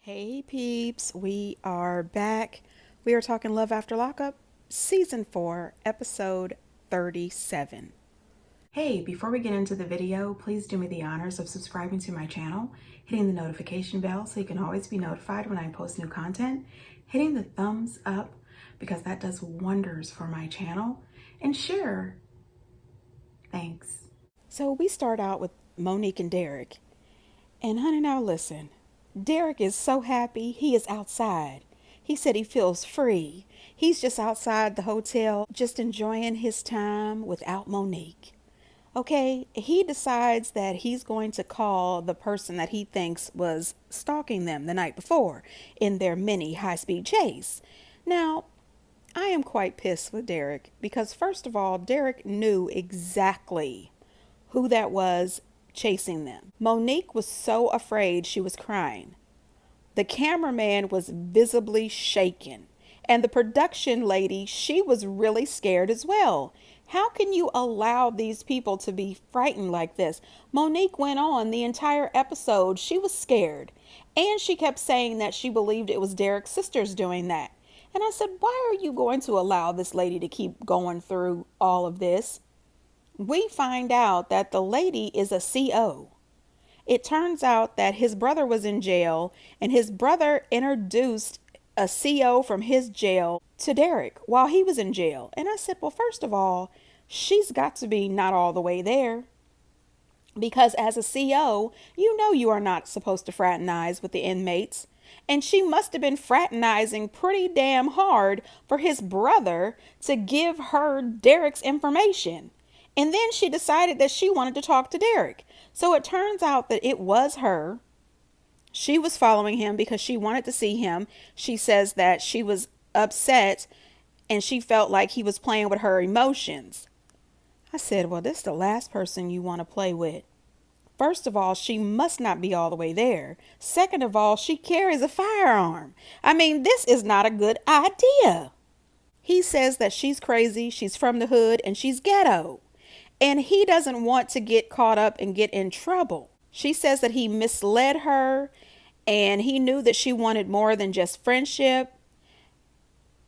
Hey peeps, we are back. We are talking Love After Lockup, Season 4, Episode 37. Hey, before we get into the video, please do me the honors of subscribing to my channel, hitting the notification bell so you can always be notified when I post new content, hitting the thumbs up because that does wonders for my channel, and share. Thanks. So we start out with Monique and Derek. And honey, now listen. Derek is so happy he is outside. He said he feels free. He's just outside the hotel, just enjoying his time without Monique. Okay, he decides that he's going to call the person that he thinks was stalking them the night before in their mini high-speed chase. Now, I am quite pissed with Derek because, first of all, Derek knew exactly who that was chasing them. Monique was so afraid she was crying. The cameraman was visibly shaken. And the production lady, she was really scared as well. How can you allow these people to be frightened like this? Monique went on the entire episode. She was scared. And she kept saying that she believed it was Derek's sisters doing that. And I said, why are you going to allow this lady to keep going through all of this? We find out that the lady is a CO. It turns out that his brother was in jail and his brother introduced a CO from his jail to Derek while he was in jail. And I said, well, first of all, she's got to be not all the way there. Because as a CO, you know you are not supposed to fraternize with the inmates. And she must have been fraternizing pretty damn hard for his brother to give her Derek's information. And then she decided that she wanted to talk to Derek. So it turns out that it was her. She was following him because she wanted to see him. She says that she was upset and she felt like he was playing with her emotions. I said, well, this is the last person you want to play with. First of all, she must not be all the way there. Second of all, she carries a firearm. I mean, this is not a good idea. He says that she's crazy, she's from the hood, and she's ghetto. And he doesn't want to get caught up and get in trouble. She says that he misled her and he knew that she wanted more than just friendship.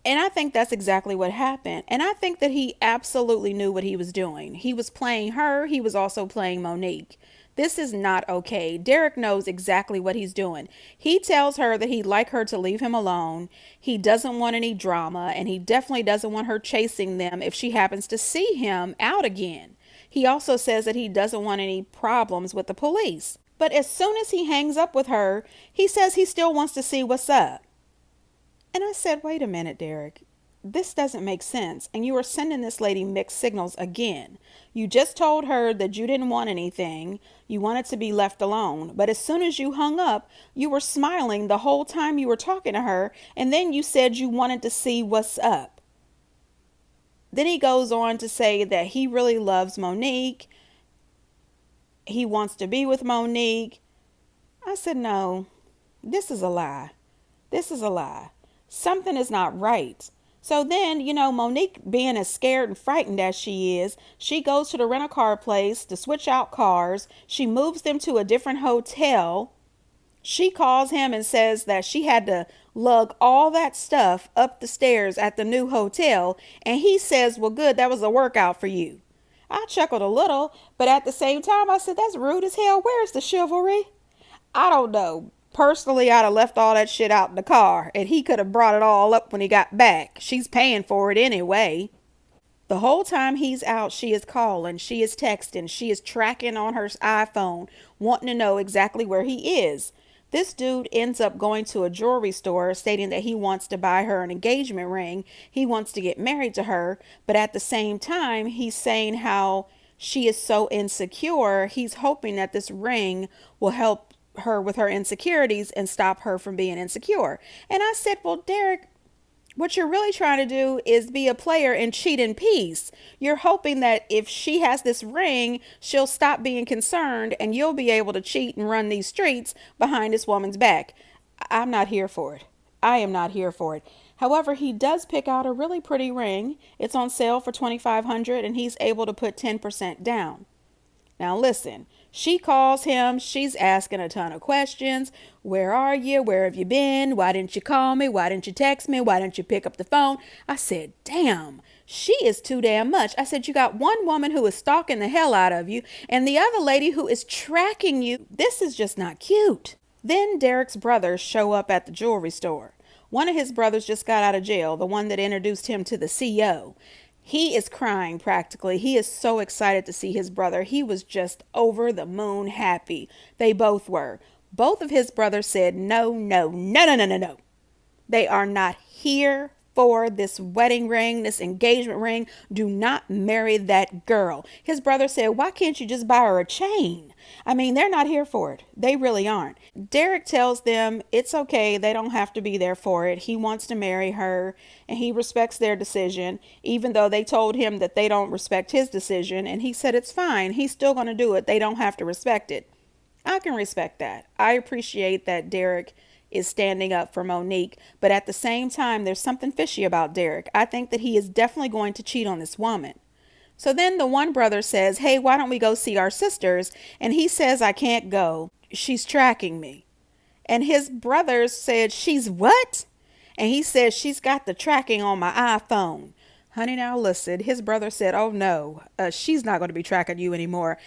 And I think that's exactly what happened. And I think that he absolutely knew what he was doing. He was playing her. He was also playing Monique. This is not okay. Derek knows exactly what he's doing. He tells her that he'd like her to leave him alone. He doesn't want any drama, and he definitely doesn't want her chasing them if she happens to see him out again. He also says that he doesn't want any problems with the police. But as soon as he hangs up with her, he says he still wants to see what's up. And I said, wait a minute, Derek. This doesn't make sense. And you are sending this lady mixed signals again. You just told her that you didn't want anything. You wanted to be left alone. But as soon as you hung up, you were smiling the whole time you were talking to her. And then you said you wanted to see what's up. Then he goes on to say that he really loves Monique. He wants to be with Monique. I said, no, this is a lie. This is a lie. Something is not right. So then, Monique, being as scared and frightened as she is, she goes to the rent-a-car place to switch out cars. She moves them to a different hotel. She calls him and says that she had to lug all that stuff up the stairs at the new hotel. And he says, well, good, that was a workout for you. I chuckled a little, but at the same time, I said, that's rude as hell. Where's the chivalry? I don't know. Personally, I'd have left all that shit out in the car, and he could have brought it all up when he got back. She's paying for it anyway. The whole time he's out, she is calling, she is texting, she is tracking on her iPhone, wanting to know exactly where he is. This dude ends up going to a jewelry store stating that he wants to buy her an engagement ring. He wants to get married to her, but at the same time, he's saying how she is so insecure. He's hoping that this ring will help her with her insecurities and stop her from being insecure. And I said, well, Derek, what you're really trying to do is be a player and cheat in peace. You're hoping that if she has this ring, she'll stop being concerned and you'll be able to cheat and run these streets behind this woman's back. I'm not here for it. I am not here for it. However, he does pick out a really pretty ring. It's on sale for $2,500 and he's able to put 10% down. Now listen, She calls him. She's asking a ton of questions. Where are you? Where have you been? Why didn't you call me? Why didn't you text me? Why didn't you pick up the phone? I said, damn, she is too damn much. I said, you got one woman who is stalking the hell out of you and the other lady who is tracking you. This is just not cute. Then Derek's brothers show up at the jewelry store. One of his brothers just got out of jail, the one that introduced him to the CEO. He is crying practically. He is so excited to see his brother. He was just over the moon happy. They both were. Both of his brothers said, no, no, no, no, no, no, no. They are not here for this wedding ring, this engagement ring. Do not marry that girl. His brother said, why can't you just buy her a chain? I mean, they're not here for it. They really aren't. Derek tells them it's okay. They don't have to be there for it. He wants to marry her and he respects their decision, even though they told him that they don't respect his decision. And he said, it's fine. He's still going to do it. They don't have to respect it. I can respect that. I appreciate that Derek is standing up for Monique, but at the same time, there's something fishy about Derek. I think that he is definitely going to cheat on this woman. So then the one brother says, hey, why don't we go see our sisters? And he says, I can't go. She's tracking me. And his brothers said, she's what? And he says, she's got the tracking on my iPhone. Honey, now listen, his brother said, oh no, she's not going to be tracking you anymore.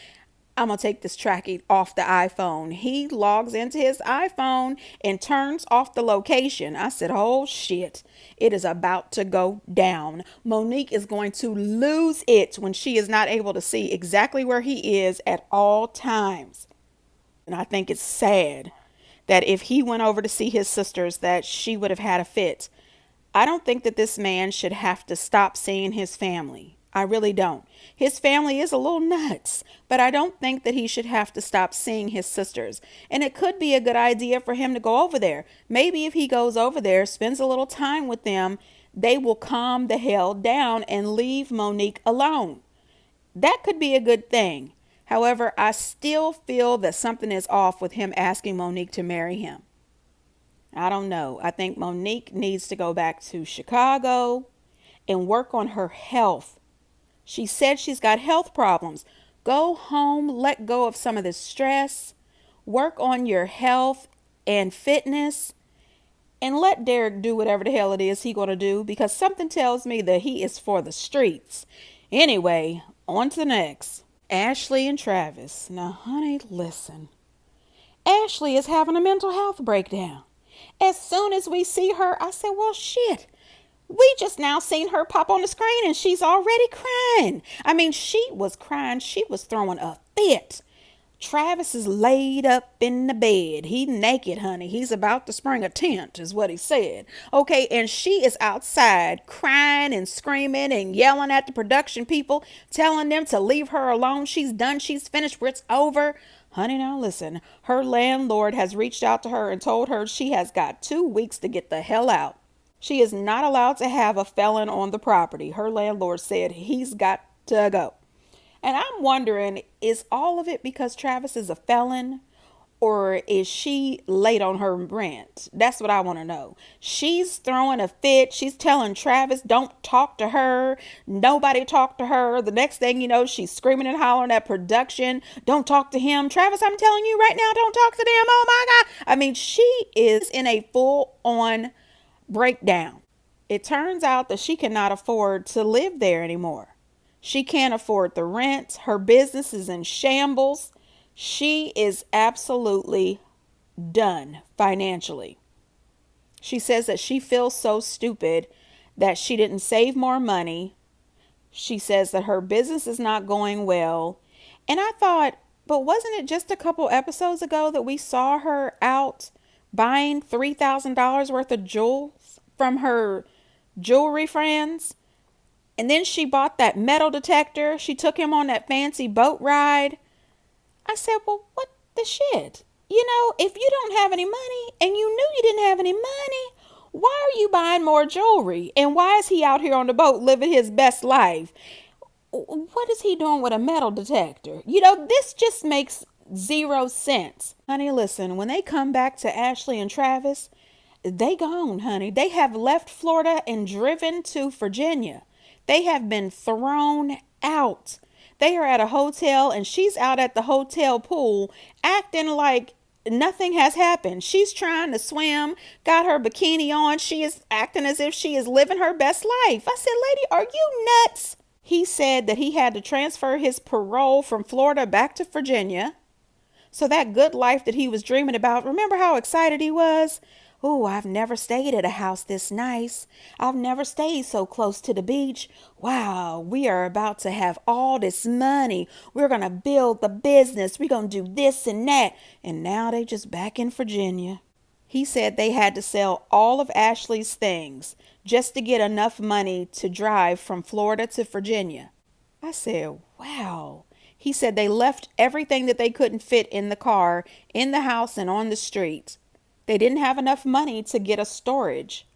I'm going to take this tracking off the iPhone. He logs into his iPhone and turns off the location. I said, oh shit, it is about to go down. Monique is going to lose it when she is not able to see exactly where he is at all times. And I think it's sad that if he went over to see his sisters, that she would have had a fit. I don't think that this man should have to stop seeing his family. I really don't. His family is a little nuts, but I don't think that he should have to stop seeing his sisters. And it could be a good idea for him to go over there. Maybe if he goes over there, spends a little time with them, they will calm the hell down and leave Monique alone. That could be a good thing. However, I still feel that something is off with him asking Monique to marry him. I don't know. I think Monique needs to go back to Chicago and work on her health. She said she's got health problems. Go home, let go of some of this stress, work on your health and fitness, and let Derek do whatever the hell it is he's going to do, because something tells me that he is for the streets. Anyway, on to the next. Ashley and Travis. Now, honey, listen. Ashley is having a mental health breakdown. As soon as we see her, I said, well, shit. We just now seen her pop on the screen and she's already crying. I mean, she was crying. She was throwing a fit. Travis is laid up in the bed. He naked, honey. He's about to spring a tent is what he said. Okay, and she is outside crying and screaming and yelling at the production people, telling them to leave her alone. She's done. She's finished. It's over. Honey, now listen. Her landlord has reached out to her and told her she has got 2 weeks to get the hell out. She is not allowed to have a felon on the property. Her landlord said he's got to go. And I'm wondering, is all of it because Travis is a felon, or is she late on her rent? That's what I want to know. She's throwing a fit. She's telling Travis, don't talk to her. Nobody talk to her. The next thing you know, she's screaming and hollering at production. Don't talk to him. Travis, I'm telling you right now, don't talk to them. Oh my God. I mean, she is in a full-on breakdown. It turns out that she cannot afford to live there anymore. She can't afford the rent. Her business is in shambles. She is absolutely done financially. She says that she feels so stupid that she didn't save more money. She says that her business is not going well. And I thought, but wasn't it just a couple episodes ago that we saw her out buying $3,000 worth of jewels from her jewelry friends? And then she bought that metal detector. She took him on that fancy boat ride. I said, well, what the shit? You know, if you don't have any money and you knew you didn't have any money, why are you buying more jewelry? And why is he out here on the boat living his best life? What is he doing with a metal detector? You know, this just makes zero sense. Honey, listen, when they come back to Ashley and Travis, they gone, honey. They have left Florida and driven to Virginia. They have been thrown out. They are at a hotel and she's out at the hotel pool acting like nothing has happened. She's trying to swim, got her bikini on. She is acting as if she is living her best life. I said, lady, are you nuts? He said that he had to transfer his parole from Florida back to Virginia. So that good life that he was dreaming about, remember how excited he was? Oh, I've never stayed at a house this nice. I've never stayed so close to the beach. Wow, we are about to have all this money. We're going to build the business. We're going to do this and that. And now they just back in Virginia. He said they had to sell all of Ashley's things just to get enough money to drive from Florida to Virginia. I said, wow. He said they left everything that they couldn't fit in the car, in the house, and on the street. They didn't have enough money to get a storage.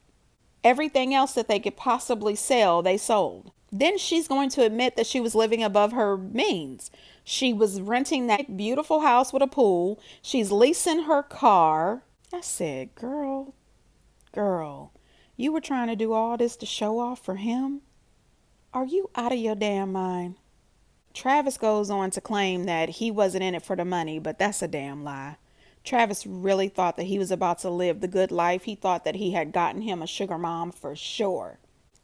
Everything else that they could possibly sell, they sold. Then she's going to admit that she was living above her means. She was renting that beautiful house with a pool. She's leasing her car. I said, girl, you were trying to do all this to show off for him? Are you out of your damn mind? Travis goes on to claim that he wasn't in it for the money, but that's a damn lie. Travis really thought that he was about to live the good life. He thought that he had gotten him a sugar mom for sure.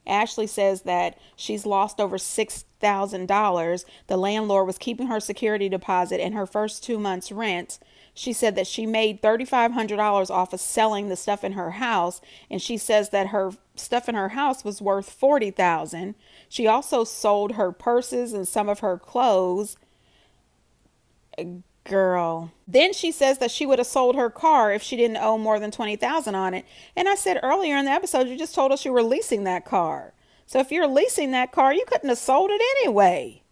Ashley says that she's lost over $6,000. The landlord was keeping her security deposit and her first 2 months' rent. She said that she made $3,500 off of selling the stuff in her house, and she says that her stuff in her house was worth $40,000. She also sold her purses and some of her clothes. Girl. Then she says that she would have sold her car if she didn't owe more than $20,000 on it. And I said earlier in the episode, you just told us you were leasing that car. So if you're leasing that car, you couldn't have sold it anyway.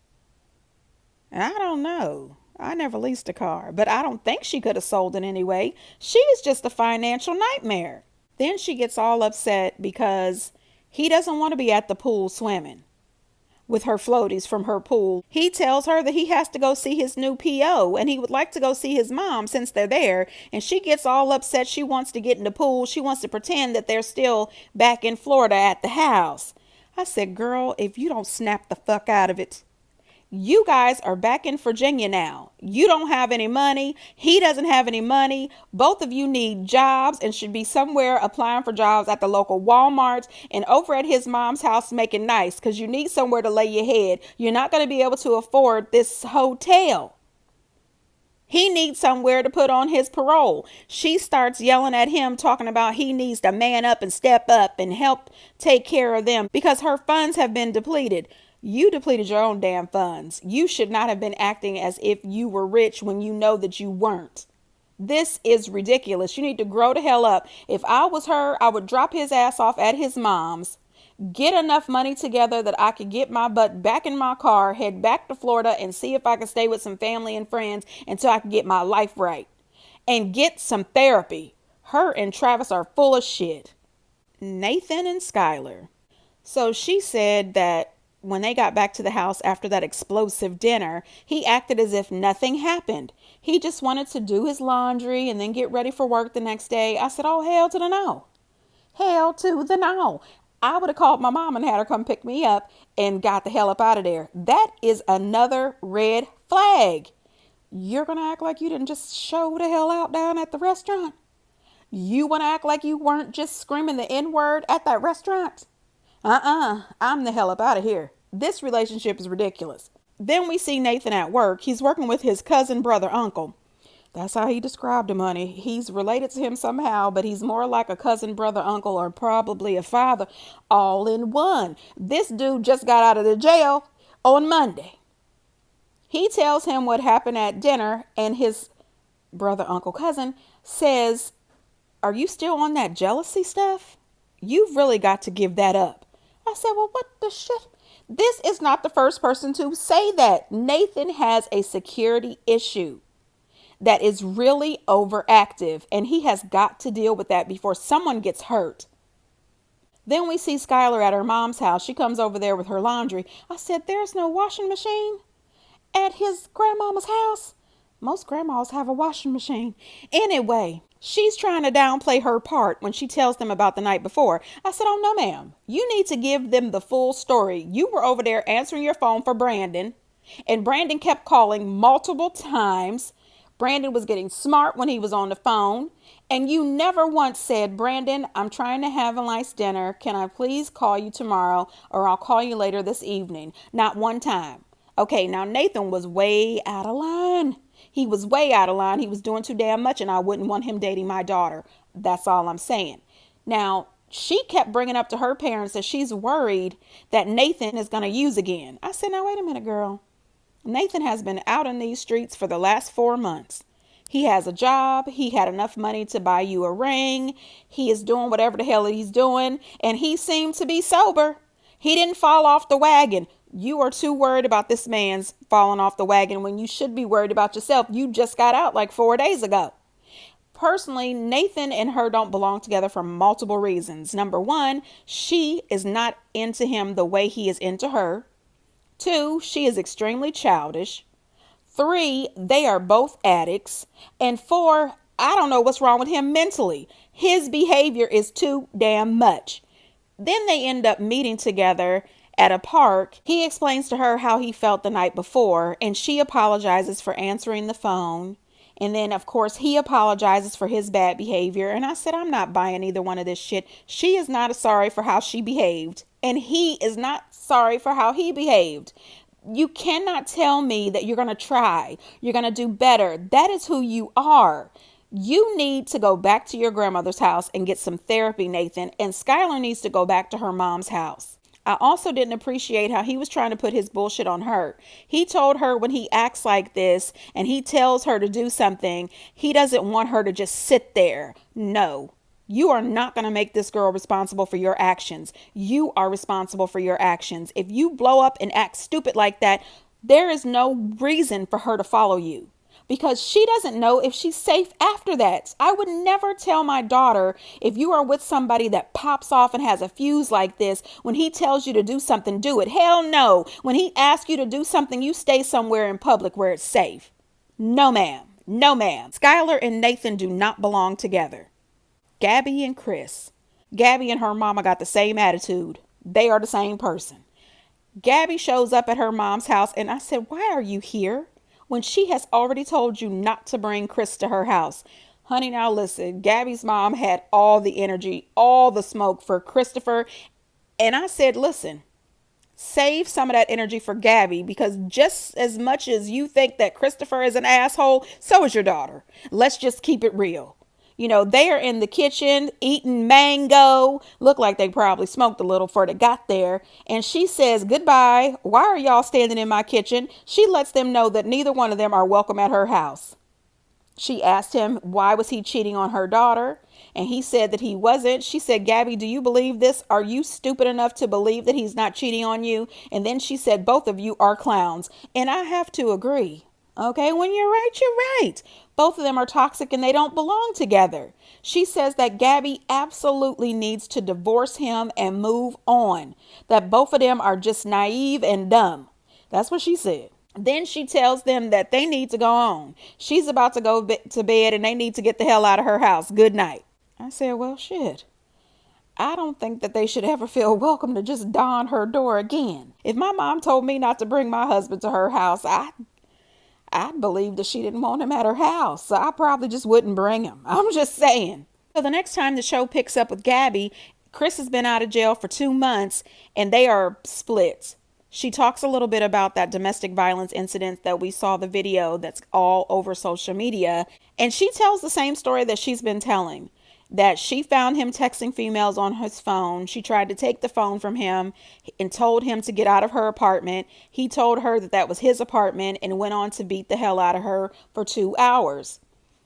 I don't know. I never leased a car, but I don't think she could have sold it anyway. She is just a financial nightmare. Then she gets all upset because he doesn't want to be at the pool swimming with her floaties from her pool. He tells her that he has to go see his new PO and he would like to go see his mom since they're there. And she gets all upset. She wants to get in the pool. She wants to pretend that they're still back in Florida at the house. I said, girl, if you don't snap the fuck out of it. You guys are back in Virginia now. You don't have any money. He doesn't have any money. Both of you need jobs and should be somewhere applying for jobs at the local Walmart and over at his mom's house making nice because you need somewhere to lay your head. You're not going to be able to afford this hotel. He needs somewhere to put on his parole. She starts yelling at him, talking about he needs to man up and step up and help take care of them because her funds have been depleted. You depleted your own damn funds. You should not have been acting as if you were rich when you know that you weren't. This is ridiculous. You need to grow the hell up. If I was her, I would drop his ass off at his mom's, get enough money together that I could get my butt back in my car, head back to Florida and see if I could stay with some family and friends until I can get my life right and get some therapy. Her and Travis are full of shit. Nathan and Skyler. So she said that when they got back to the house after that explosive dinner, he acted as if nothing happened. He just wanted to do his laundry and then get ready for work the next day. I said, oh, hell to the no. Hell to the no. I would have called my mom and had her come pick me up and got the hell up out of there. That is another red flag. You're going to act like you didn't just show the hell out down at the restaurant? You want to act like you weren't just screaming the N-word at that restaurant? I'm the hell up out of here. This relationship is ridiculous. Then we see Nathan at work. He's working with his cousin, brother, uncle. That's how he described him, honey. He's related to him somehow, but he's more like a cousin, brother, uncle, or probably a father, all in one. This dude just got out of the jail on Monday. He tells him what happened at dinner, and his brother, uncle, cousin says, are you still on that jealousy stuff? You've really got to give that up. I said, well, what the shit? This is not the first person to say that. Nathan has a security issue that is really overactive, and he has got to deal with that before someone gets hurt. Then we see Skyler at her mom's house. She comes over there with her laundry. I said, there's no washing machine at his grandmama's house. Most grandmas have a washing machine. Anyway, she's trying to downplay her part when she tells them about the night before. I said, oh, no, ma'am. You need to give them the full story. You were over there answering your phone for Brandon. And Brandon kept calling multiple times. Brandon was getting smart when he was on the phone. And you never once said, Brandon, I'm trying to have a nice dinner. Can I please call you tomorrow, or I'll call you later this evening? Not one time. Okay, now Nathan was way out of line. He was way out of line. He was doing too damn much, and I wouldn't want him dating my daughter. That's all I'm saying. Now, she kept bringing up to her parents that she's worried that Nathan is going to use again. I said, now, wait a minute, girl. Nathan has been out in these streets for the last 4 months. He has a job. He had enough money to buy you a ring. He is doing whatever the hell he's doing. And he seemed to be sober. He didn't fall off the wagon. You are too worried about this man's falling off the wagon when you should be worried about yourself. You just got out like 4 days ago. Personally, Nathan and her don't belong together for multiple reasons. Number one, she is not into him the way he is into her. 2, she is extremely childish. 3, they are both addicts. And 4, I don't know what's wrong with him mentally. His behavior is too damn much. Then they end up meeting together at a park. He explains to her how he felt the night before, and she apologizes for answering the phone. And then, of course, he apologizes for his bad behavior. And I said, I'm not buying either one of this shit. She is not sorry for how she behaved, and he is not sorry for how he behaved. You cannot tell me that you're going to try. You're going to do better. That is who you are. You need to go back to your grandmother's house and get some therapy, Nathan. And Skyler needs to go back to her mom's house. I also didn't appreciate how he was trying to put his bullshit on her. He told her when he acts like this and he tells her to do something, he doesn't want her to just sit there. No, you are not going to make this girl responsible for your actions. You are responsible for your actions. If you blow up and act stupid like that, there is no reason for her to follow you, because she doesn't know if she's safe after that. I would never tell my daughter, if you are with somebody that pops off and has a fuse like this, when he tells you to do something, do it. Hell no. When he asks you to do something, you stay somewhere in public where it's safe. No, ma'am. No, ma'am. Skyler and Nathan do not belong together. Gabby and Chris. Gabby and her mama got the same attitude. They are the same person. Gabby shows up at her mom's house, and I said, why are you here when she has already told you not to bring Chris to her house? Honey, now listen, Gabby's mom had all the energy, all the smoke for Christopher. And I said, listen, save some of that energy for Gabby, because just as much as you think that Christopher is an asshole, so is your daughter. Let's just keep it real. You know, they are in the kitchen eating mango. Look like they probably smoked a little before they got there. And she says, goodbye. Why are y'all standing in my kitchen? She lets them know that neither one of them are welcome at her house. She asked him, why was he cheating on her daughter? And he said that he wasn't. She said, Gabby, do you believe this? Are you stupid enough to believe that he's not cheating on you? And then she said, both of you are clowns. And I have to agree. Okay, when you're right, you're right. Both of them are toxic and they don't belong together. She says that Gabby absolutely needs to divorce him and move on. That both of them are just naive and dumb. That's what she said. Then she tells them that they need to go on. She's about to go to bed and they need to get the hell out of her house. Good night. I said, well, shit. I don't think that they should ever feel welcome to just don her door again. If my mom told me not to bring my husband to her house, I'd believe that she didn't want him at her house. So I probably just wouldn't bring him. I'm just saying. So the next time the show picks up with Gabby, Chris has been out of jail for 2 months and they are split. She talks a little bit about that domestic violence incident that we saw the video that's all over social media. And she tells the same story that she's been telling. That she found him texting females on his phone. She tried to take the phone from him and told him to get out of her apartment. He told her that that was his apartment and went on to beat the hell out of her for 2 hours.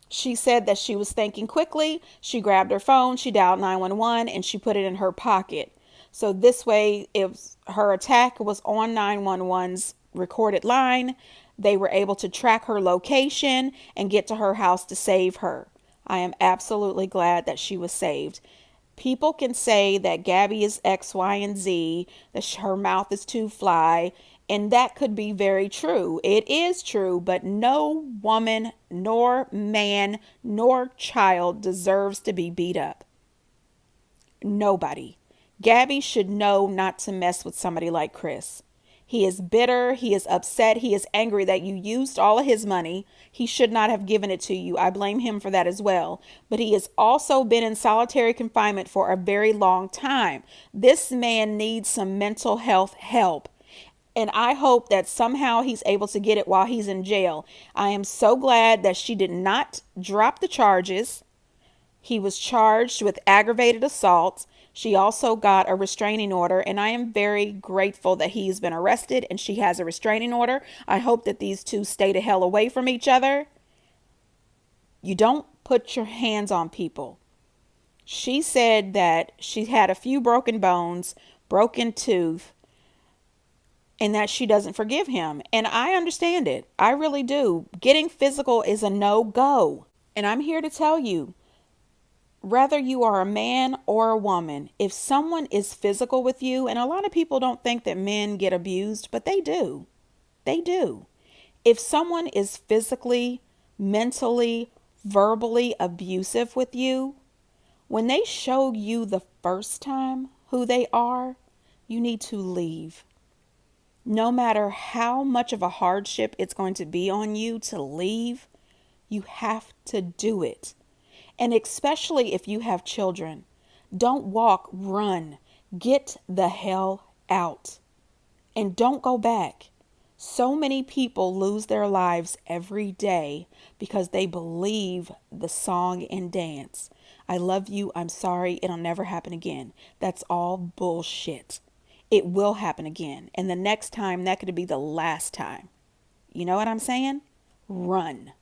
She said that she was thinking quickly. She grabbed her phone, she dialed 911, and she put it in her pocket. So this way, if her attack was on 911's recorded line, they were able to track her location and get to her house to save her. I am absolutely glad that she was saved. People can say that Gabby is X, Y, and Z, that her mouth is too fly, and that could be very true. It is true, but no woman, nor man, nor child deserves to be beat up. Nobody. Gabby should know not to mess with somebody like Chris. He is bitter. He is upset. He is angry that you used all of his money. He should not have given it to you. I blame him for that as well. But he has also been in solitary confinement for a very long time. This man needs some mental health help. And I hope that somehow he's able to get it while he's in jail. I am so glad that she did not drop the charges. He was charged with aggravated assault. She also got a restraining order, and I am very grateful that he's been arrested and she has a restraining order. I hope that these two stay the hell away from each other. You don't put your hands on people. She said that she had a few broken bones, broken tooth, and that she doesn't forgive him. And I understand it. I really do. Getting physical is a no-go. And I'm here to tell you, whether you are a man or a woman, if someone is physical with you, and a lot of people don't think that men get abused, but they do. They do. If someone is physically, mentally, verbally abusive with you, when they show you the first time who they are, you need to leave. No matter how much of a hardship it's going to be on you to leave, you have to do it. And especially if you have children, don't walk, run, get the hell out and don't go back. So many people lose their lives every day because they believe the song and dance. I love you. I'm sorry. It'll never happen again. That's all bullshit. It will happen again. And the next time, that could be the last time. You know what I'm saying? Run.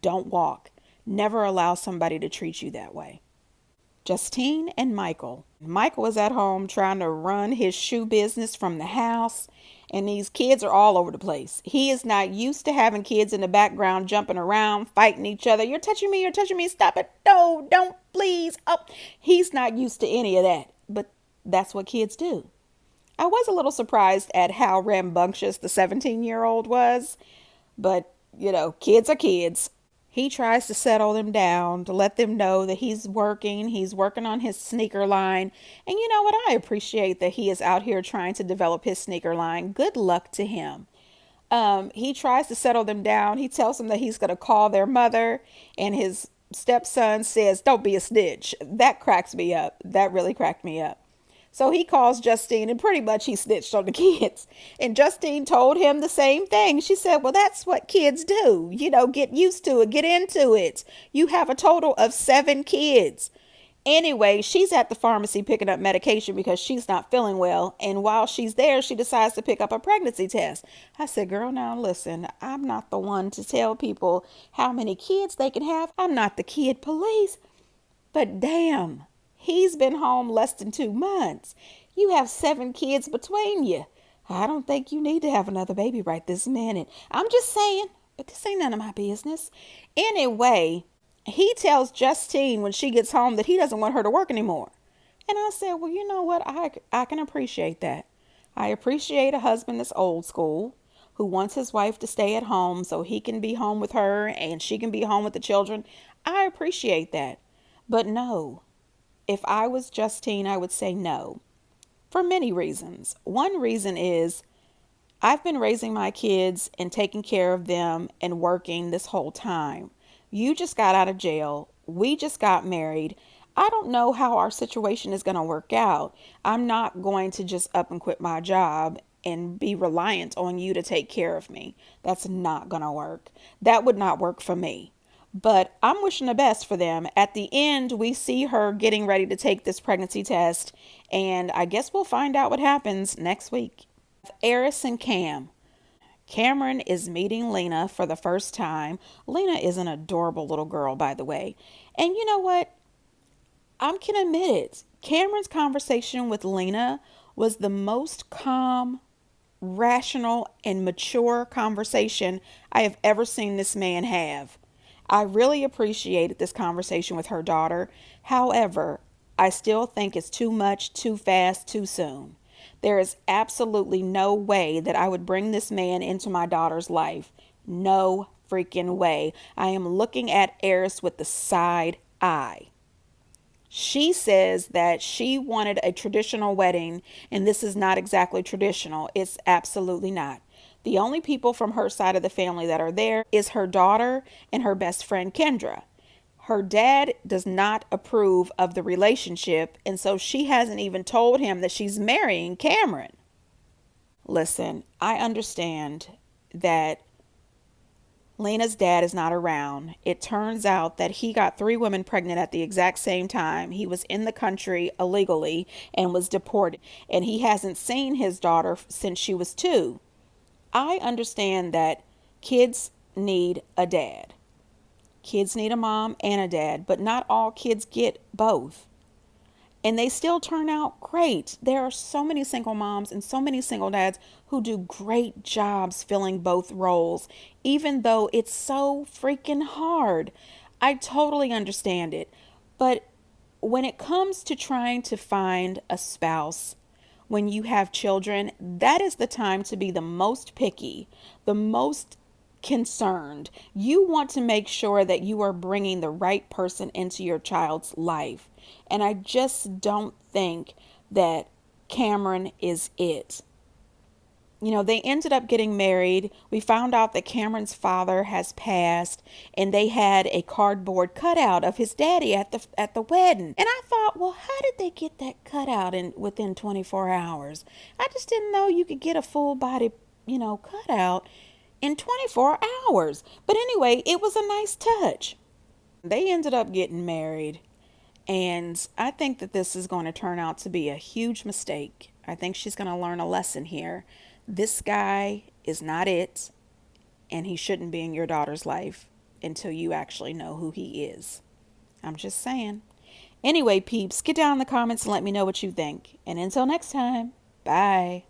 Don't walk. Never allow somebody to treat you that way. Justine and Michael. Michael is at home trying to run his shoe business from the house, and these kids are all over the place. He is not used to having kids in the background jumping around, fighting each other. You're touching me, stop it. No, don't, please. Oh, he's not used to any of that, but that's what kids do. I was a little surprised at how rambunctious the 17-year-old was, but, kids are kids. He tries to settle them down, to let them know that he's working on his sneaker line. And you know what? I appreciate that he is out here trying to develop his sneaker line. Good luck to him. He tries to settle them down. He tells them that he's going to call their mother, and his stepson says, "Don't be a snitch." That cracks me up. That really cracked me up. So he calls Justine, and pretty much he snitched on the kids. And Justine told him the same thing. She said, well, that's what kids do. Get used to it. Get into it. You have a total of 7 kids. Anyway, she's at the pharmacy picking up medication because she's not feeling well. And while she's there, she decides to pick up a pregnancy test. I said, girl, now listen, I'm not the one to tell people how many kids they can have. I'm not the kid police. But damn. He's been home less than 2 months. You have 7 kids between you. I don't think you need to have another baby right this minute. I'm just saying, but this ain't none of my business. Anyway, he tells Justine when she gets home that he doesn't want her to work anymore. And I said, well, you know what? I can appreciate that. I appreciate a husband that's old school, who wants his wife to stay at home so he can be home with her and she can be home with the children. I appreciate that. But no. If I was Justine, I would say no, for many reasons. One reason is I've been raising my kids and taking care of them and working this whole time. You just got out of jail. We just got married. I don't know how our situation is going to work out. I'm not going to just up and quit my job and be reliant on you to take care of me. That's not going to work. That would not work for me. But I'm wishing the best for them. At the end, we see her getting ready to take this pregnancy test. And I guess we'll find out what happens next week. Eris and Cam. Cameron is meeting Lena for the first time. Lena is an adorable little girl, by the way. And you know what? I can admit it. Cameron's conversation with Lena was the most calm, rational, and mature conversation I have ever seen this man have. I really appreciated this conversation with her daughter. However, I still think it's too much, too fast, too soon. There is absolutely no way that I would bring this man into my daughter's life. No freaking way. I am looking at Eris with the side eye. She says that she wanted a traditional wedding, and this is not exactly traditional. It's absolutely not. The only people from her side of the family that are there is her daughter and her best friend Kendra. Her dad does not approve of the relationship, and so she hasn't even told him that she's marrying Cameron. Listen, I understand that Lena's dad is not around. It turns out that he got three women pregnant at the exact same time. He was in the country illegally and was deported, and he hasn't seen his daughter since she was 2. I understand that kids need a dad. Kids need a mom and a dad, but not all kids get both. And they still turn out great. There are so many single moms and so many single dads who do great jobs filling both roles, even though it's so freaking hard. I totally understand it. But when it comes to trying to find a spouse, when you have children, that is the time to be the most picky, the most concerned. You want to make sure that you are bringing the right person into your child's life. And I just don't think that Cameron is it. They ended up getting married. We found out that Cameron's father has passed, and they had a cardboard cutout of his daddy at the wedding. And I thought, well, how did they get that cutout in within 24 hours? I just didn't know you could get a full body, cutout in 24 hours. But anyway, it was a nice touch. They ended up getting married. And I think that this is going to turn out to be a huge mistake. I think she's going to learn a lesson here. This guy is not it, and he shouldn't be in your daughter's life until you actually know who he is. I'm just saying. Anyway, peeps, get down in the comments and let me know what you think. And until next time, bye.